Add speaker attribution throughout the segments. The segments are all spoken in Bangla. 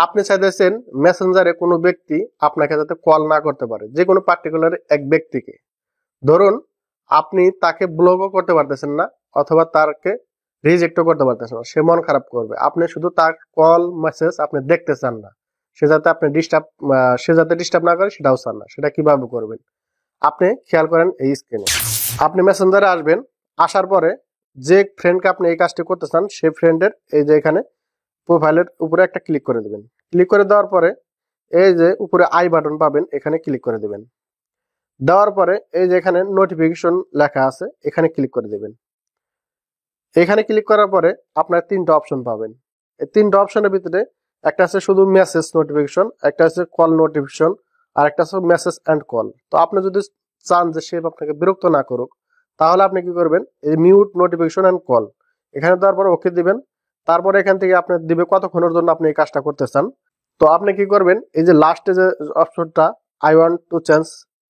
Speaker 1: আপনি চাইতেছেন মেসেঞ্জারে কোনো ব্যক্তি আপনাকে যাতে কল না করতে পারে, যে কোনো পার্টিকুলার এক ব্যক্তিকে। ধরুন আপনি তাকে ব্লকও করতে পারতেছেন না অথবা তাকে রিজেক্টও করতে পারতেছেন না, সে মন খারাপ করবে। আপনি শুধু তার কল মেসেজ আপনি দেখতে চান না, সে যাতে ডিস্টার্ব না করে সেটাও চান না। সেটা কিভাবে করবেন আপনি খেয়াল করেন। এই স্ক্রিনে আপনি মেসেঞ্জারে আসবেন, আসার পরে যে ফ্রেন্ডকে আপনি এই কাজটি করতে চান সেই ফ্রেন্ডের এই যে এখানে প্রোফাইলের উপরে একটা ক্লিক করে দেবেন। ক্লিক করে দেওয়ার পরে এই যে উপরে আই বাটন পাবেন, এখানে ক্লিক করে দেবেন। দেওয়ার পরে এই যে এখানে নোটিফিকেশন লেখা আছে, এখানে ক্লিক করে দেবেন। এখানে ক্লিক করার পরে আপনার তিনটা অপশন পাবেন। এই তিনটা অপশনের ভিতরে একটা আছে শুধু মেসেজ নোটিফিকেশন, একটা আছে কল নোটিফিকেশন, আর একটা আছে মেসেজ অ্যান্ড কল। তো আপনি যদি চান যে সে আপনাকে বিরক্ত না করুক, তাহলে আপনি কি করবেন, এই মিউট নোটিফিকেশন অ্যান্ড কল এখানে দেওয়ার পরে ওকে দিবেন। তারপরে এখান থেকে আপনি দিবে কতক্ষণের জন্য আপনি এই কাজটা করতে চান। তো আপনি কি করবেন, এই যে লাস্টে যে অপশনটা I want to change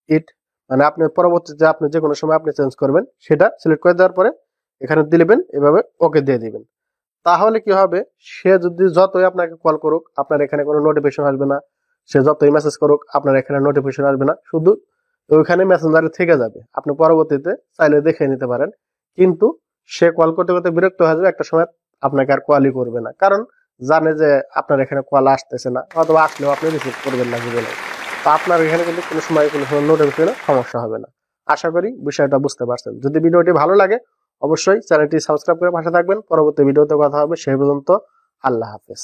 Speaker 1: it, মানে আপনি পরবর্তীতে আপনি যে কোনো সময় আপনি চেঞ্জ করবেন, সেটা সিলেক্ট করে দেওয়ার পরে এখানে দিলেবেন, এভাবে ওকে দিয়ে দিবেন। তাহলে কি হবে, সে যদি যতই আপনাকে কল করুক আপনার এখানে কোনো নোটিফিকেশন আসবে না, সে যতই মেসেজ করুক আপনার এখানে নোটিফিকেশন আসবে না, শুধু ওইখানে মেসেঞ্জারে থেকে যাবে। আপনি পরবর্তীতে চাইলে দেখে নিতে পারেন, কিন্তু সে কল করতে করতে বিরক্ত হয়ে যাবে, একটা সময় আপনাকে আর কলই করবে না, কারণ জানে যে আপনার এখানে কল আসতেছে না, অথবা আসলেও আপনি রিসিভ করবেন না জীবনে। তো আপনার এখানে কিন্তু কোনো সময় কোনো নোটিফিকেশনে সমস্যা হবে না। আশা করি বিষয়টা বুঝতে পারছেন। যদি ভিডিওটি ভালো লাগে অবশ্যই চ্যানেলটি সাবস্ক্রাইব করে পাশে থাকবেন। পরবর্তী ভিডিওতে কথা হবে, সেই পর্যন্ত আল্লাহ হাফেজ।